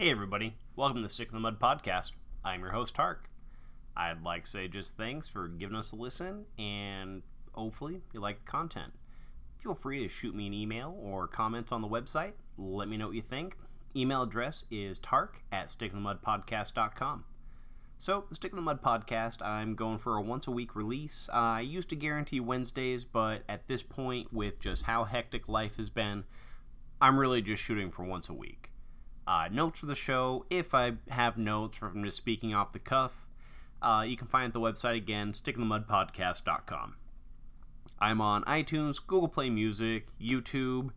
Hey everybody, welcome to the Stick in the Mud podcast. I'm your host, Tark. I'd like to say just thanks for giving us a listen, and hopefully you like the content. Feel free to shoot me an email or comment on the website. Let me know what you think. Email address is tark@stickinthemudpodcast.com. So, the Stick in the Mud podcast, I'm going for a once-a-week release. I used to guarantee Wednesdays, but at this point, with just how hectic life has been, I'm really just shooting for once a week. Notes for the show, if I have notes or if I'm just speaking off the cuff, you can find the website again, stickinthemudpodcast.com. I'm on iTunes, Google Play Music, YouTube,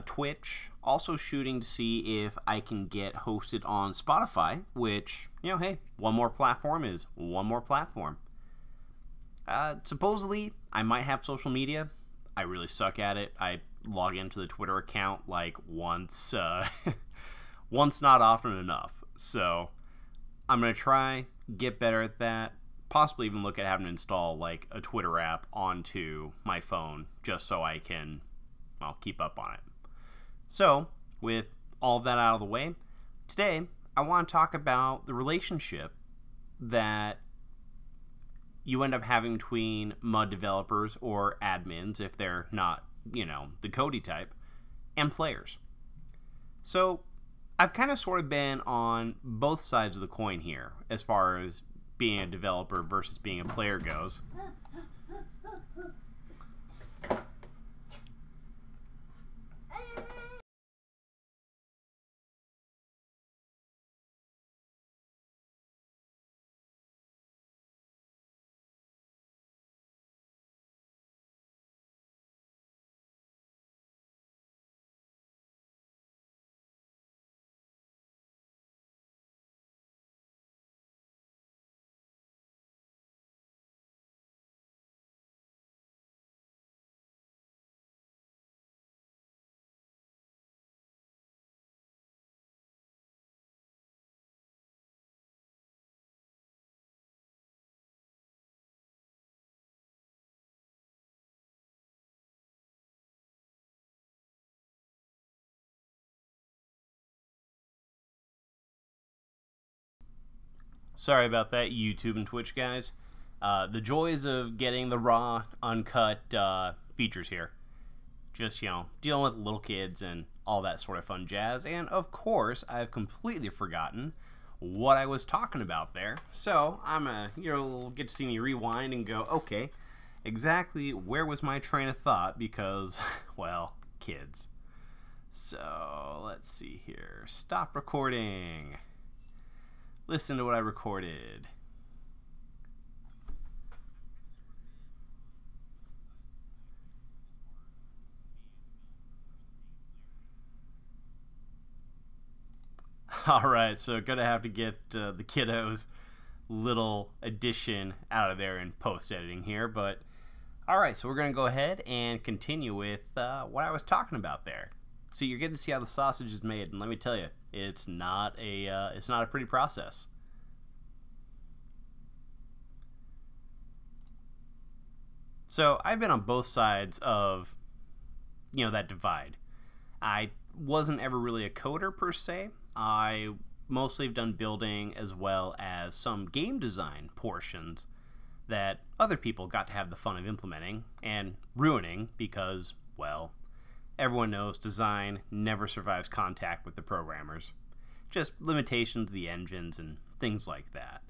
Twitch, also shooting to see if I can get hosted on Spotify, which, hey, one more platform is one more platform. Supposedly, I might have social media. I really suck at it. I log into the Twitter account like once, once not often enough. So I'm going to try, get better at that, possibly even look at having to install like a Twitter app onto my phone just so I can, keep up on it. So with all of that out of the way, today I want to talk about the relationship that you end up having between MUD developers or admins, if they're not, the Cody type, and players. So I've kind of sort of been on both sides of the coin here as far as being a developer versus being a player goes. Sorry about that, YouTube and Twitch guys. The joys of getting the raw, uncut features here. Just, dealing with little kids and all that sort of fun jazz. And, of course, I've completely forgotten what I was talking about there. So, you'll get to see me rewind and go, okay, exactly where was my train of thought? Because, well, kids. So, let's see here. Stop recording. Listen to what I recorded. Alright, so gonna have to get the kiddos' little addition out of there in post-editing here, but alright, so we're gonna go ahead and continue with what I was talking about there. So you're getting to see how the sausage is made, and let me tell you, it's not a pretty process. So I've been on both sides of, that divide. I wasn't ever really a coder per se. I mostly have done building as well as some game design portions that other people got to have the fun of implementing and ruining because, well, everyone knows design never survives contact with the programmers. Just limitations of the engines and things like that.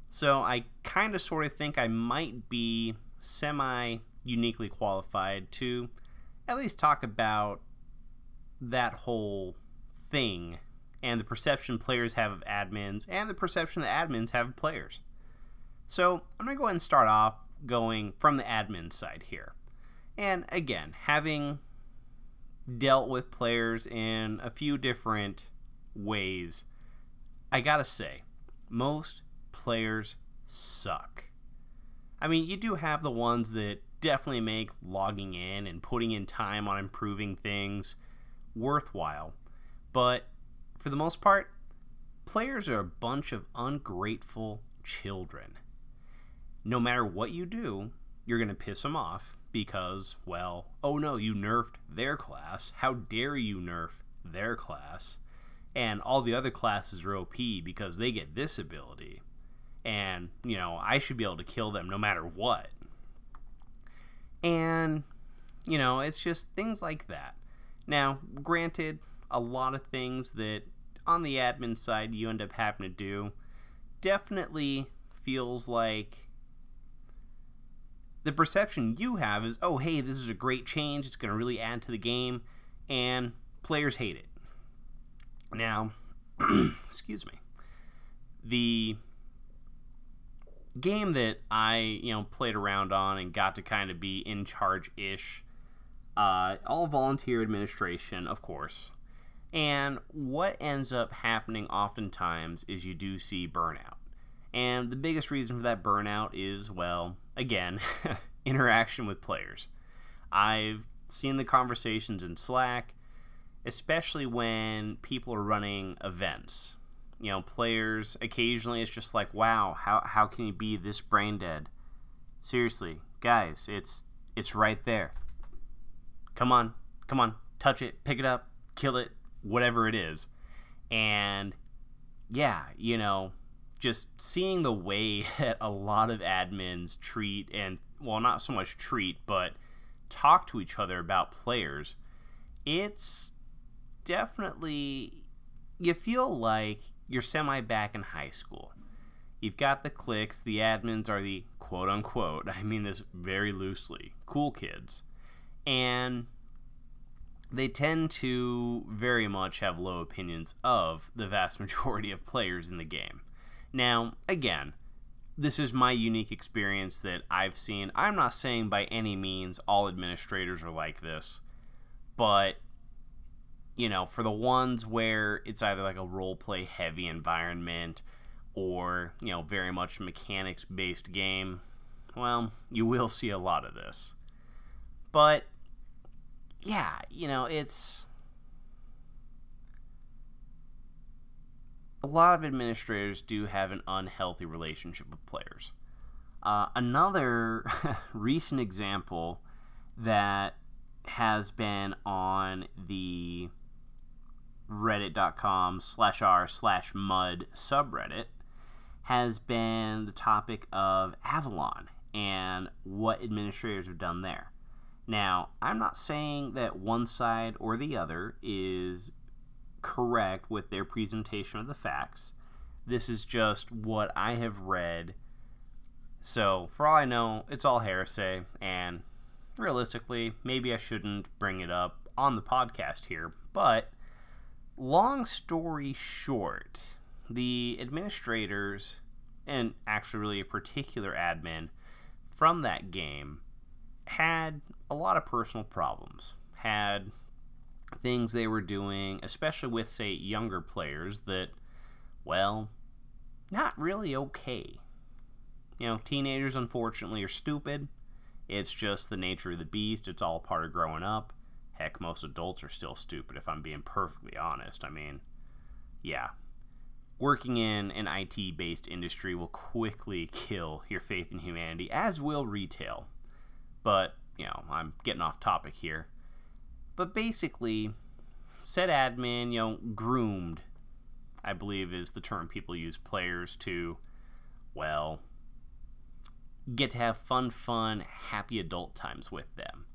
So I kind of sort of think I might be semi-uniquely qualified to at least talk about that whole thing and the perception players have of admins and the perception that admins have of players. So I'm going to go ahead and start off going from the admin side here. And again, having dealt with players in a few different ways, I gotta say, most players suck. I mean, you do have the ones that definitely make logging in and putting in time on improving things worthwhile, but for the most part, players are a bunch of ungrateful children. No matter what you do, you're going to piss them off because, well, oh no, you nerfed their class. How dare you nerf their class? and all the other classes are OP because they get this ability, and, you know, I should be able to kill them no matter what. And, you know, it's just things like that. Now, granted, a lot of things that on the admin side you end up having to do definitely feels like the perception you have is, oh, hey, this is a great change, it's going to really add to the game, and players hate it. Now, excuse me, the game that I, played around on and got to kind of be in charge-ish, all volunteer administration, of course, and what ends up happening oftentimes is you do see burnout. And the biggest reason for that burnout is, well, again, interaction with players. I've seen the conversations in Slack, especially when people are running events. You know, players, occasionally it's just like, wow, how can you be this brain dead? Seriously, guys, it's right there. Come on, touch it, pick it up, kill it, whatever it is. And yeah, you know, just seeing the way that a lot of admins treat, and, well, not so much treat, but talk to each other about players, it's definitely, you feel like you're semi back in high school. You've got the cliques, the admins are the quote-unquote, I mean this very loosely, cool kids, and they tend to very much have low opinions of the vast majority of players in the game. Now, again, this is my unique experience that I've seen. I'm not saying by any means all administrators are like this, but, you know, for the ones where it's either like a role-play heavy environment or, you know, very much mechanics-based game, well, you will see a lot of this. But yeah, you know, it's a lot of administrators do have an unhealthy relationship with players. Another recent example that has been on the reddit.com/r/mud subreddit has been the topic of Avalon and what administrators have done there. Now, I'm not saying that one side or the other is correct with their presentation of the facts. This is just what I have read. So, for all I know, it's all heresy, and realistically, maybe I shouldn't bring it up on the podcast here, but long story short, the administrators, and actually really a particular admin from that game, had a lot of personal problems, had things they were doing, especially with, say, younger players that, well, not really okay. You know, teenagers, unfortunately, are stupid. It's just the nature of the beast. It's all part of growing up. Heck, most adults are still stupid, if I'm being perfectly honest. I mean, yeah. Working in an IT-based industry will quickly kill your faith in humanity, as will retail. But, you know, I'm getting off topic here. But basically, said admin, you know, groomed, I believe is the term people use players to, well, get to have fun, happy adult times with them.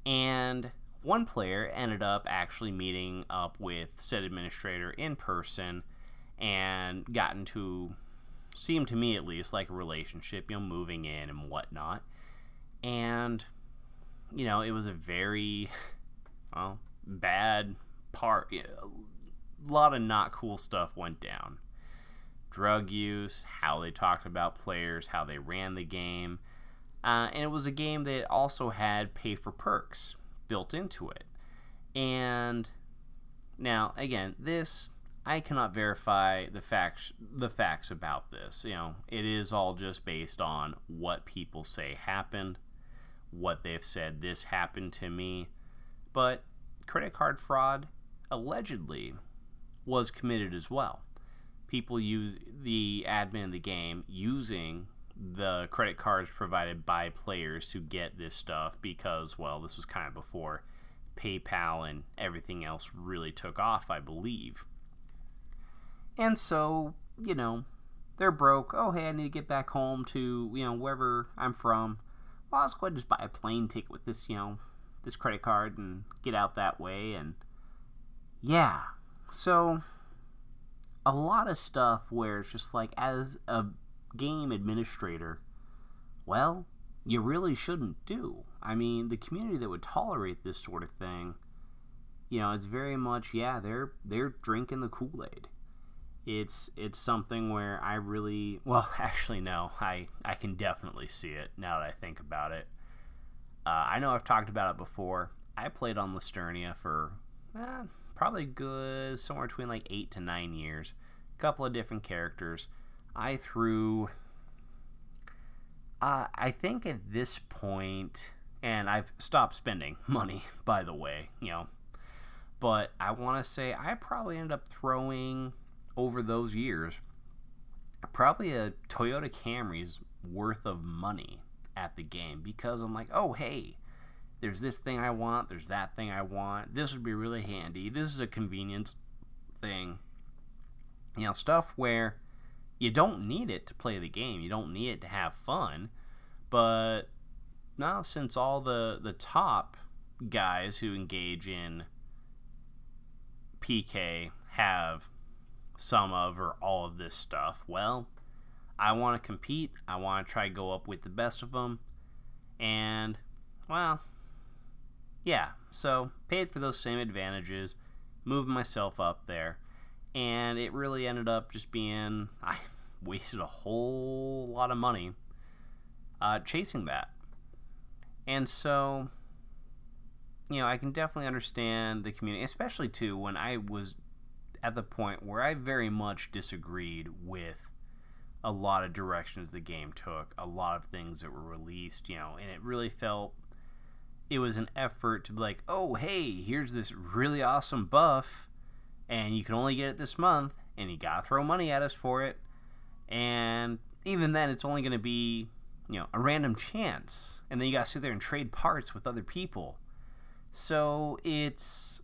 And one player ended up actually meeting up with said administrator in person and gotten to, seemed to me at least, like a relationship, you know, moving in and whatnot. And, you know, it was a very, well, bad part. A lot of not cool stuff went down. Drug use, how they talked about players, how they ran the game. And it was a game that also had pay for perks built into it. And now, again, this, I cannot verify the facts about this. You know, it is all just based on what people say happened, what they've said, this happened to me. But credit card fraud allegedly was committed as well. People use the admin in the game using the credit cards provided by players to get this stuff because, well, this was kind of before PayPal and everything else really took off, I believe. And so, they're broke. Oh, hey, I need to get back home to, wherever I'm from. Well, let's go ahead and just buy a plane ticket with this, this credit card and get out that way. And yeah, so a lot of stuff where it's just like, as a game administrator, well, you really shouldn't do. I mean, the community that would tolerate this sort of thing, it's very much, yeah, they're drinking the Kool-Aid. It's something where I really, well, actually, no, I can definitely see it now that I think about it. I know I've talked about it before. I played on Listernia for probably good, somewhere between like 8 to 9 years. A couple of different characters. I threw, I think at this point, and I've stopped spending money, by the way, but I want to say I probably ended up throwing, over those years, probably a Toyota Camry's worth of money at the game, because I'm like, oh, hey, there's this thing I want, there's that thing I want, this would be really handy, this is a convenience thing. Stuff where you don't need it to play the game, you don't need it to have fun, but now since all the top guys who engage in PK have some of or all of this stuff, well, I want to compete, I want to try to go up with the best of them, and, well, yeah, so paid for those same advantages, moved myself up there, and it really ended up just being, I wasted a whole lot of money chasing that. And so, I can definitely understand the community, especially too when I was at the point where I very much disagreed with a lot of directions the game took, a lot of things that were released, and it really felt it was an effort to be like, oh, hey, here's this really awesome buff, and you can only get it this month, and you gotta throw money at us for it, and even then it's only going to be, a random chance, and then you gotta sit there and trade parts with other people. So it's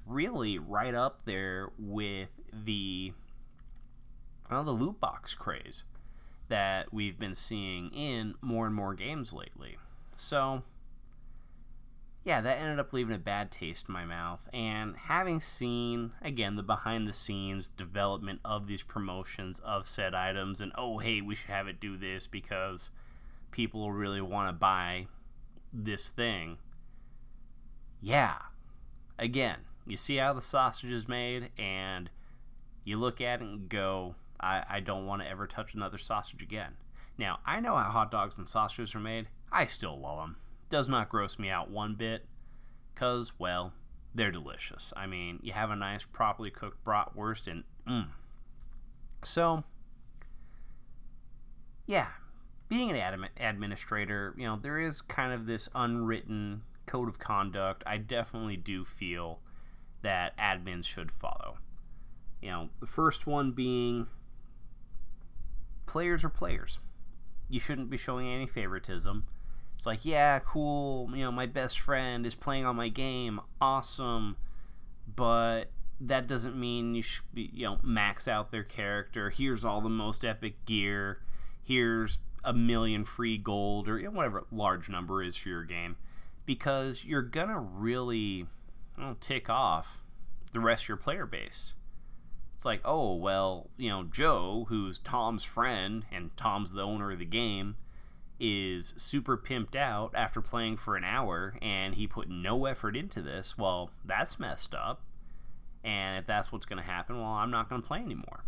really right up there with the loot box craze that we've been seeing in more and more games lately. So yeah, that ended up leaving a bad taste in my mouth, and having seen, again, the behind the scenes development of these promotions of said items, and oh, hey, we should have it do this because people really want to buy this thing. Yeah, again, you see how the sausage is made, and you look at it and go, I don't want to ever touch another sausage again. Now, I know how hot dogs and sausages are made. I still love them. Does not gross me out one bit, because, well, they're delicious. I mean, you have a nice, properly cooked bratwurst, and So, yeah, being an administrator, there is kind of this unwritten code of conduct I definitely do feel that admins should follow. The first one being, players are players. You shouldn't be showing any favoritism. It's like, yeah, cool, my best friend is playing on my game, awesome, but that doesn't mean you should be, max out their character. Here's all the most epic gear. Here's 1 million free gold, or whatever large number is for your game, because you're gonna really tick off the rest of your player base. It's like, oh, well, Joe, who's Tom's friend, and Tom's the owner of the game, is super pimped out after playing for an hour, and he put no effort into this. Well, that's messed up. And if that's what's going to happen, well, I'm not going to play anymore.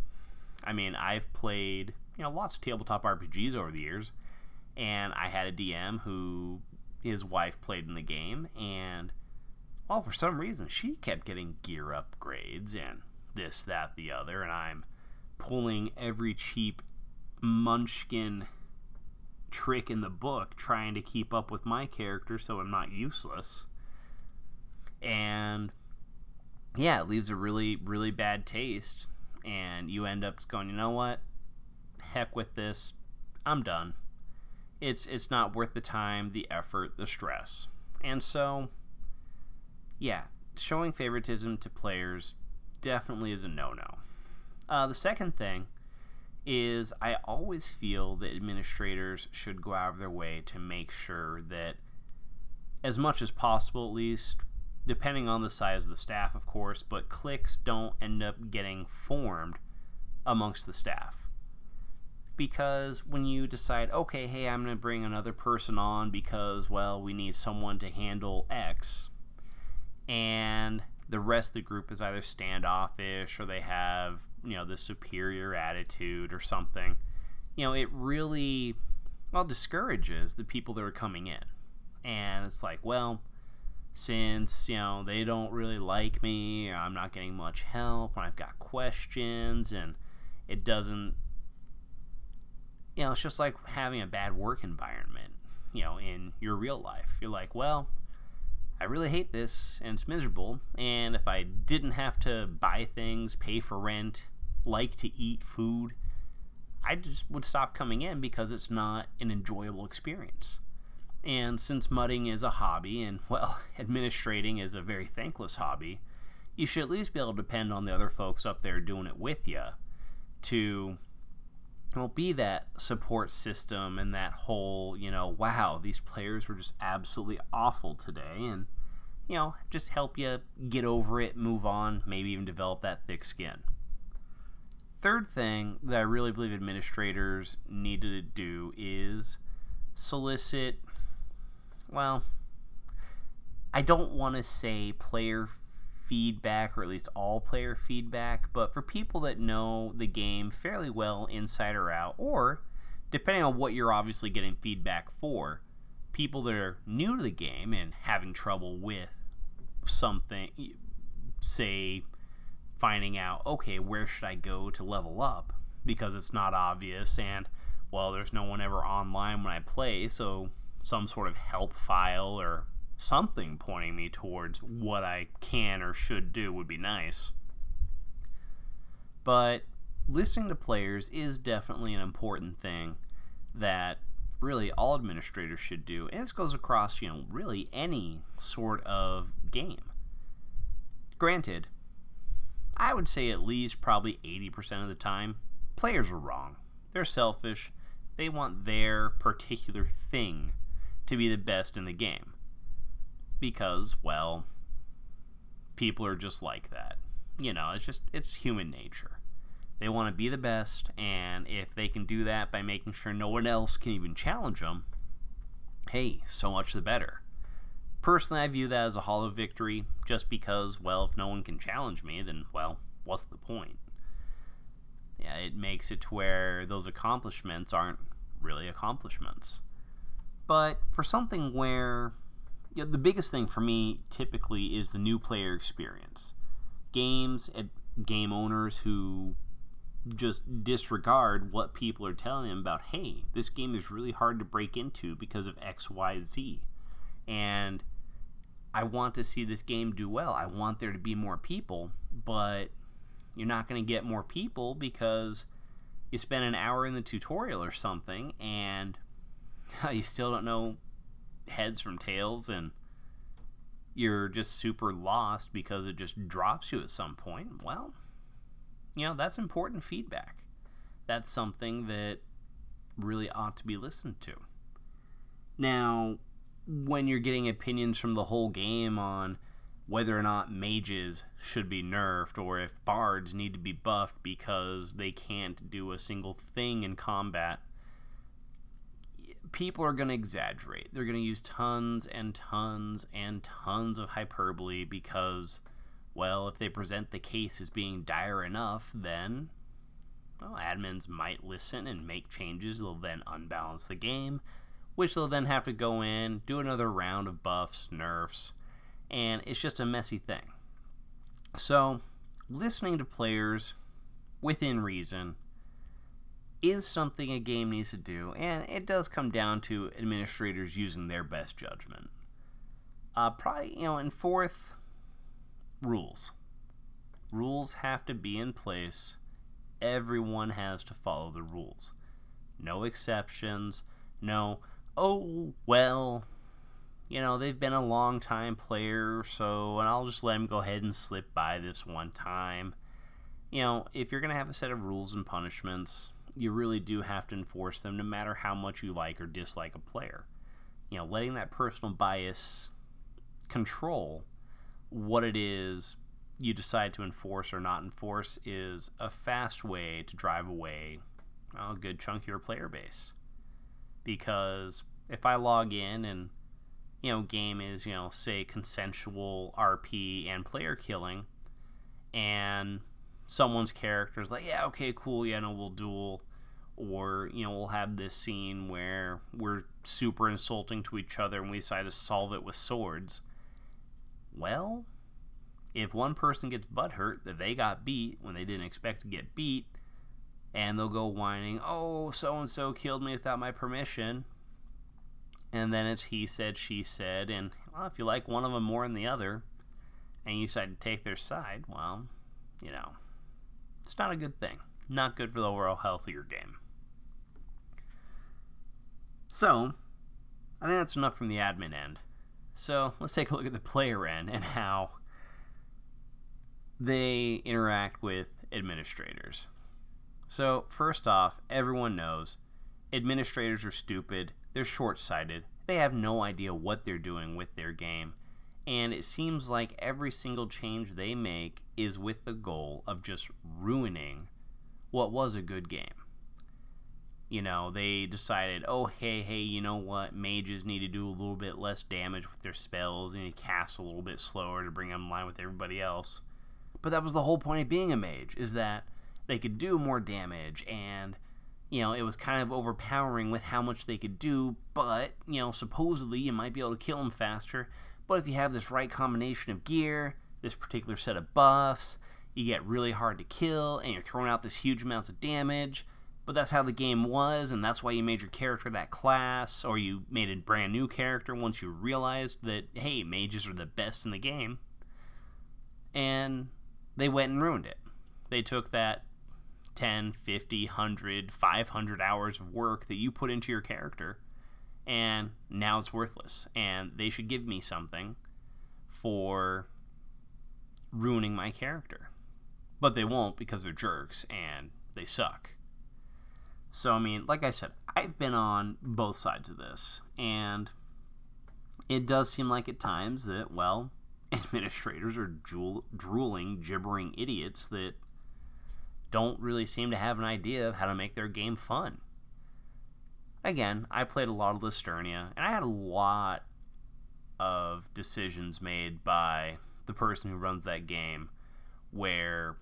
I mean, I've played, lots of tabletop RPGs over the years, and I had a DM who, his wife played in the game, and, well, for some reason, she kept getting gear upgrades and this, that, the other, and I'm pulling every cheap munchkin trick in the book trying to keep up with my character so I'm not useless. And yeah, it leaves a really, really bad taste, and you end up going, you know what, heck with this, I'm done. It's not worth the time, the effort, the stress. And so yeah, showing favoritism to players definitely is a no-no. The second thing is I always feel that administrators should go out of their way to make sure that, as much as possible at least, depending on the size of the staff of course, but cliques don't end up getting formed amongst the staff. Because when you decide, okay, hey, I'm going to bring another person on because, well, we need someone to handle X, and the rest of the group is either standoffish or they have, the superior attitude or something, it really, discourages the people that are coming in. And it's like, well, since, they don't really like me, or I'm not getting much help when I've got questions, and it doesn't, it's just like having a bad work environment, in your real life. You're like, well, I really hate this, and it's miserable, and if I didn't have to buy things, pay for rent, like to eat food, I just would stop coming in because it's not an enjoyable experience. And since mudding is a hobby, and, well, administrating is a very thankless hobby, you should at least be able to depend on the other folks up there doing it with you to, be that support system and that whole, wow, these players were just absolutely awful today, and, just help you get over it, move on, maybe even develop that thick skin. Third thing that I really believe administrators need to do is solicit, well, I don't want to say player feedback, or at least all player feedback, but for people that know the game fairly well inside or out, or depending on what you're obviously getting feedback for, people that are new to the game and having trouble with something, say finding out, okay, where should I go to level up because it's not obvious, and, well, there's no one ever online when I play, so some sort of help file or something pointing me towards what I can or should do would be nice. But listening to players is definitely an important thing that really all administrators should do, and this goes across, really any sort of game. Granted, I would say at least probably 80% of the time, players are wrong. They're selfish. They want their particular thing to be the best in the game. Because, well, people are just like that. It's human nature. They want to be the best, and if they can do that by making sure no one else can even challenge them, hey, so much the better. Personally, I view that as a hollow victory, just because, well, if no one can challenge me, then, well, what's the point? Yeah, it makes it to where those accomplishments aren't really accomplishments. But for something where, the biggest thing for me typically is the new player experience. Games and game owners who just disregard what people are telling them about, hey, this game is really hard to break into because of X, Y, Z. And I want to see this game do well. I want there to be more people, but you're not going to get more people because you spend an hour in the tutorial or something and you still don't know heads from tails, and you're just super lost because it just drops you at some point. Well, that's important feedback. That's something that really ought to be listened to. Now, when you're getting opinions from the whole game on whether or not mages should be nerfed, or if bards need to be buffed because they can't do a single thing in combat, people are going to exaggerate. They're going to use tons and tons and tons of hyperbole because, well, if they present the case as being dire enough, then, well, admins might listen and make changes. They'll then unbalance the game, which they'll then have to go in, do another round of buffs, nerfs, and it's just a messy thing. So, listening to players within reason is something a game needs to do, and it does come down to administrators using their best judgment. Probably, in fourth, rules. Rules have to be in place. Everyone has to follow the rules. No exceptions. No, oh, well, they've been a long time player or so, and I'll just let them go ahead and slip by this one time. If you're going to have a set of rules and punishments, you really do have to enforce them no matter how much you like or dislike a player. Letting that personal bias control what it is you decide to enforce or not enforce is a fast way to drive away a good chunk of your player base. Because if I log in and game is, say consensual RP and player killing, and someone's character is like, yeah, okay, cool, yeah, no, we'll duel, or, we'll have this scene where we're super insulting to each other and we decide to solve it with swords. Well, if one person gets butthurt that they got beat when they didn't expect to get beat, and they'll go whining, oh, so-and-so killed me without my permission, and then it's he said, she said, and well, if you like one of them more than the other, and you decide to take their side, well, it's not a good thing. Not good for the overall health of your game. So, I think that's enough from the admin end. So, let's take a look at the player end and how they interact with administrators. So, first off, everyone knows administrators are stupid, they're short-sighted, they have no idea what they're doing with their game, and it seems like every single change they make is with the goal of just ruining what was a good game. They decided, oh, hey, you know what, mages need to do a little bit less damage with their spells, and to cast a little bit slower to bring them in line with everybody else. But that was the whole point of being a mage, is that they could do more damage, and, it was kind of overpowering with how much they could do, but, supposedly you might be able to kill them faster. But if you have this right combination of gear, this particular set of buffs, you get really hard to kill, and you're throwing out this huge amounts of damage. But that's how the game was, and that's why you made your character that class, or you made a brand new character once you realized that, hey, mages are the best in the game. And they went and ruined it. They took that 10, 50, 100, 500 hours of work that you put into your character, and now it's worthless. And they should give me something for ruining my character. But they won't, because they're jerks, and they suck. So, like I said, I've been on both sides of this, and it does seem like at times that, well, administrators are drooling, gibbering idiots that don't really seem to have an idea of how to make their game fun. Again, I played a lot of Listernia, and I had a lot of decisions made by the person who runs that game where,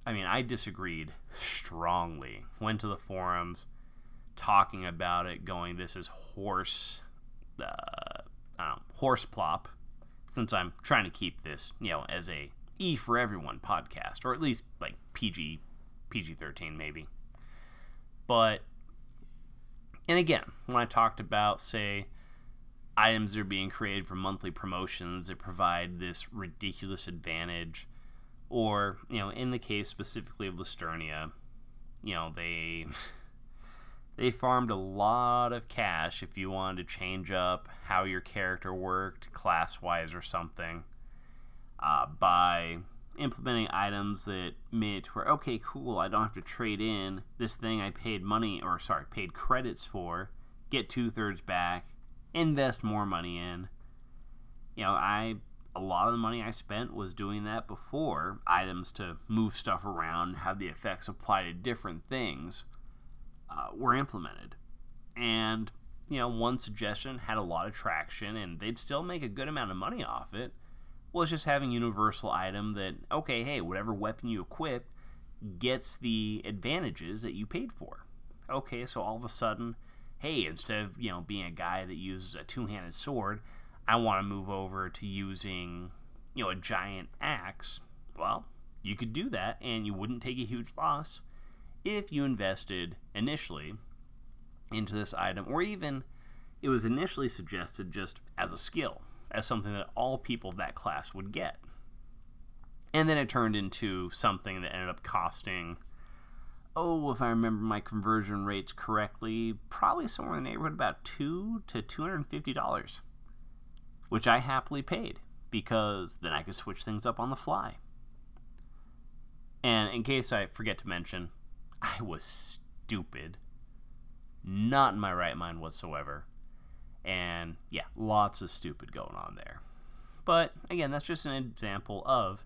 I disagreed strongly. Went to the forums, talking about it, going, this is horse plop, since I'm trying to keep this, as a E for everyone podcast, or at least like PG-13 maybe. But, and again, when I talked about, say, items that are being created for monthly promotions that provide this ridiculous advantage, or, in the case specifically of Listernia, they farmed a lot of cash if you wanted to change up how your character worked, class-wise or something, by implementing items that made it where, okay, cool, I don't have to trade in this thing I paid paid credits for, get 2/3 back, invest more money in. A lot of the money I spent was doing that before items to move stuff around, have the effects apply to different things, were implemented. And, one suggestion had a lot of traction, and they'd still make a good amount of money off it, was just having universal item that, okay, hey, whatever weapon you equip gets the advantages that you paid for. Okay, so all of a sudden, hey, instead of, being a guy that uses a two-handed sword, I want to move over to using, a giant axe. Well, you could do that, and you wouldn't take a huge loss if you invested initially into this item, or even it was initially suggested just as a skill, as something that all people of that class would get. And then it turned into something that ended up costing, if I remember my conversion rates correctly, probably somewhere in the neighborhood about $200 to $250 which I happily paid because then I could switch things up on the fly. And in case I forget to mention, I was stupid. Not in my right mind whatsoever. And yeah, lots of stupid going on there. But again, that's just an example of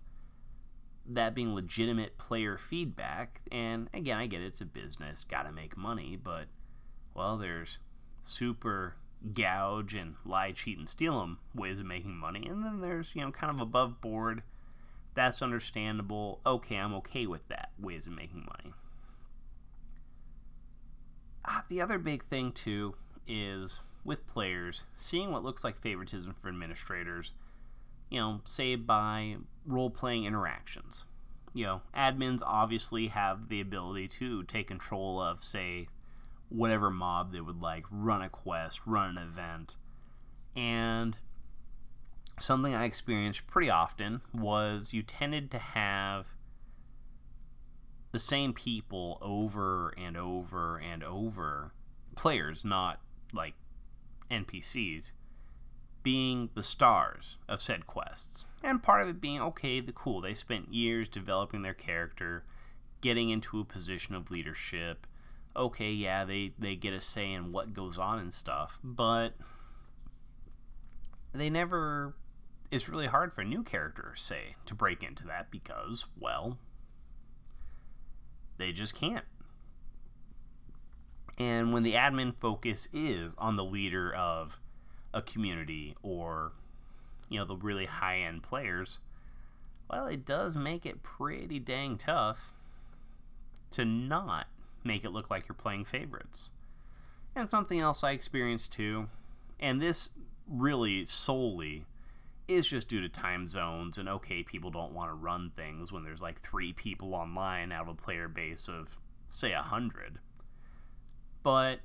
that being legitimate player feedback. And again, I get it, it's a business, gotta make money, but well, there's super gouge and lie, cheat, and steal them ways of making money. And then there's, kind of above board, that's understandable, okay, I'm okay with that, ways of making money. The other big thing, too, is with players, seeing what looks like favoritism for administrators, say by role-playing interactions. Admins obviously have the ability to take control of, say, whatever mob they would like, run a quest, run an event. And something I experienced pretty often was you tended to have the same people over and over and over, players, not like NPCs, being the stars of said quests. And part of it being, okay, cool, they spent years developing their character, getting into a position of leadership. Okay, yeah, they get a say in what goes on and stuff, but they never... It's really hard for a new character, say, to break into that because, well, they just can't. And when the admin focus is on the leader of a community or, the really high-end players, well, it does make it pretty dang tough to not make it look like you're playing favorites. And something else I experienced too, and this really solely is just due to time zones, and okay, people don't want to run things when there's like 3 people online out of a player base of, say, 100. But,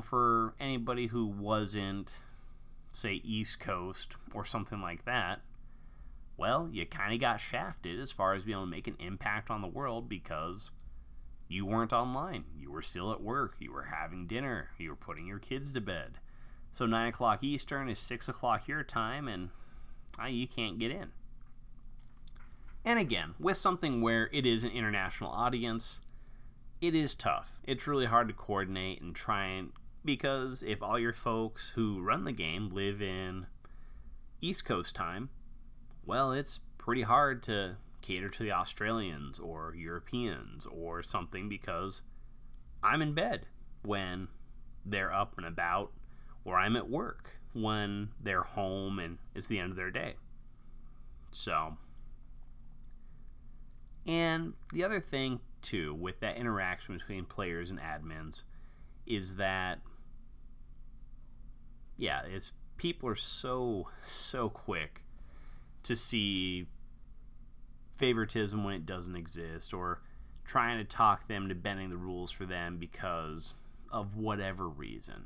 for anybody who wasn't, say, East Coast or something like that, well, you kind of got shafted as far as being able to make an impact on the world because you weren't online. You were still at work. You were having dinner. You were putting your kids to bed. So 9 o'clock Eastern is 6 o'clock your time, and you can't get in. And again, with something where it is an international audience, it is tough. It's really hard to coordinate and because if all your folks who run the game live in East Coast time, well, it's pretty hard to cater to the Australians or Europeans or something because I'm in bed when they're up and about, or I'm at work when they're home and it's the end of their day. So, and the other thing too with that interaction between players and admins is that, yeah, it's people are so quick to see favoritism when it doesn't exist, or trying to talk them to bending the rules for them because of whatever reason.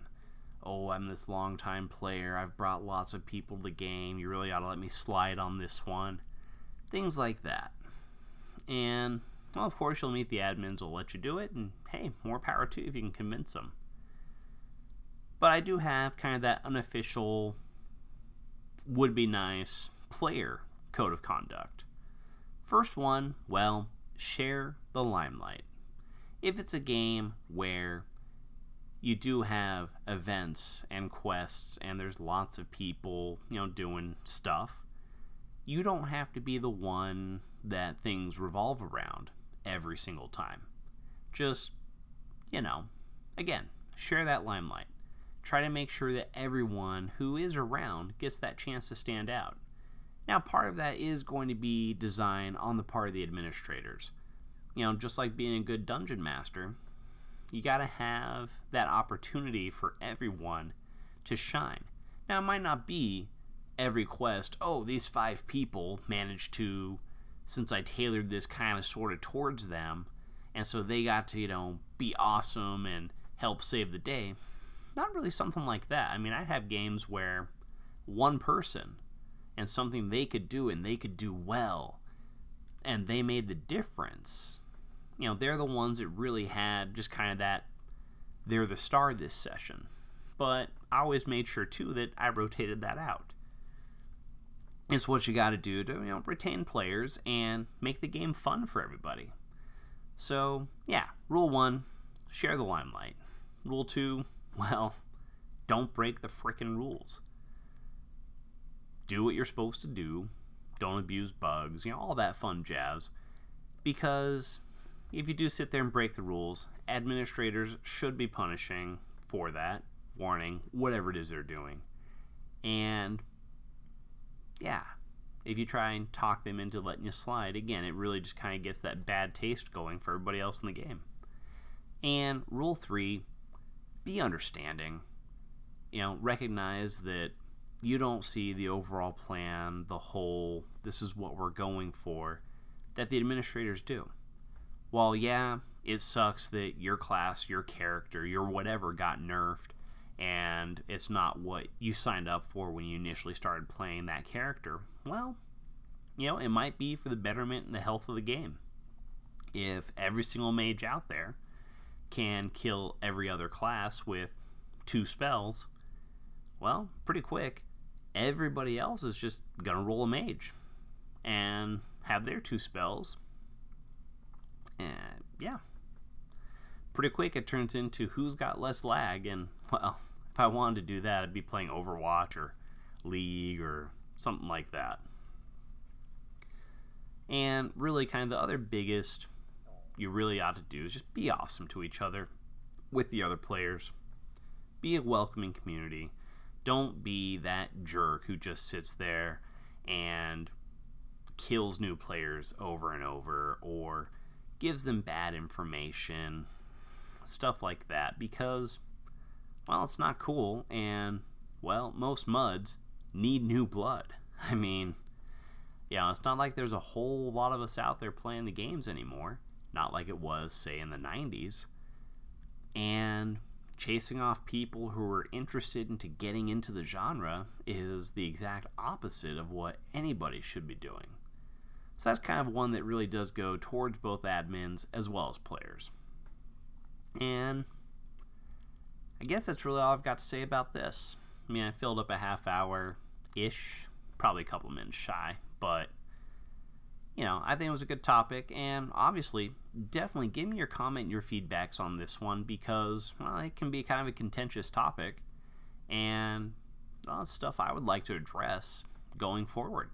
Oh, I'm this long-time player, I've brought lots of people to the game, you really ought to let me slide on this one. Things like that. And, well, of course, you'll meet the admins will let you do it, and hey, more power to you if you can convince them. But I do have kind of that unofficial, would-be nice player code of conduct. First one, well, share the limelight. If it's a game where you do have events and quests and there's lots of people, doing stuff, you don't have to be the one that things revolve around every single time. Just, again, share that limelight. Try to make sure that everyone who is around gets that chance to stand out. Now, part of that is going to be design on the part of the administrators. Just like being a good dungeon master, you got to have that opportunity for everyone to shine. Now, it might not be every quest, oh, these 5 people managed to, since I tailored this kind of sort of towards them, and so they got to, be awesome and help save the day. Not really something like that. I mean, I'd have games where one person and something they could do and they could do well, and they made the difference. They're the ones that really had just kind of that, they're the star this session. But I always made sure, too, that I rotated that out. It's what you got to do to retain players and make the game fun for everybody. So yeah, rule 1, share the limelight. Rule 2, well, don't break the frickin' rules. Do what you're supposed to do. Don't abuse bugs, all that fun jazz. Because if you do sit there and break the rules, administrators should be punishing for that, warning, whatever it is they're doing. And yeah, if you try and talk them into letting you slide, again, it really just kind of gets that bad taste going for everybody else in the game. And rule 3, be understanding. Recognize that you don't see the overall plan, the whole, this is what we're going for, that the administrators do. While, yeah, it sucks that your class, your character, your whatever got nerfed, and it's not what you signed up for when you initially started playing that character, well, it might be for the betterment and the health of the game. If every single mage out there can kill every other class with 2 spells, well, pretty quick, everybody else is just going to roll a mage and have their 2 spells. And yeah, pretty quick it turns into who's got less lag. And well, if I wanted to do that, I'd be playing Overwatch or League or something like that. And really kind of the other biggest you really ought to do is just be awesome to each other with the other players. Be a welcoming community. Don't be that jerk who just sits there and kills new players over and over or gives them bad information, stuff like that, because, well, it's not cool, and, well, most MUDs need new blood. I mean, it's not like there's a whole lot of us out there playing the games anymore, not like it was, say, in the 90s, and chasing off people who are interested into getting into the genre is the exact opposite of what anybody should be doing. So that's kind of one that really does go towards both admins as well as players. And I guess that's really all I've got to say about this. I mean, I filled up a half hour-ish, probably a couple minutes shy, but, I think it was a good topic, and obviously, definitely give me your comment and your feedbacks on this one, because, well, it can be kind of a contentious topic, and stuff I would like to address going forward.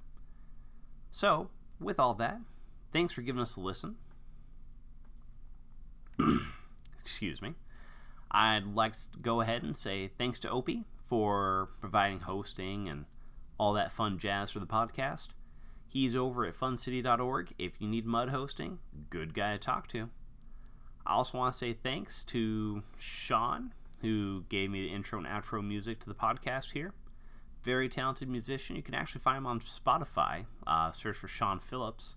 So, with all that, thanks for giving us a listen. Excuse me. I'd like to go ahead and say thanks to Opie for providing hosting and all that fun jazz for the podcast. He's over at funcity.org if you need MUD hosting. Good guy to talk to. I also want to say thanks to Sean, who gave me the intro and outro music to the podcast here. Very talented musician. You can actually find him on Spotify. Search for Sean Phillips.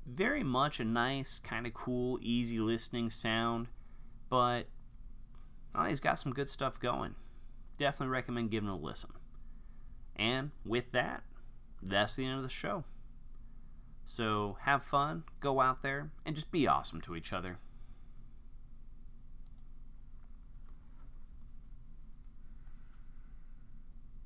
Very much a nice, kind of cool, easy listening sound, but he's got some good stuff going. Definitely recommend giving it a listen. And with that, that's the end of the show. So have fun, go out there, and just be awesome to each other.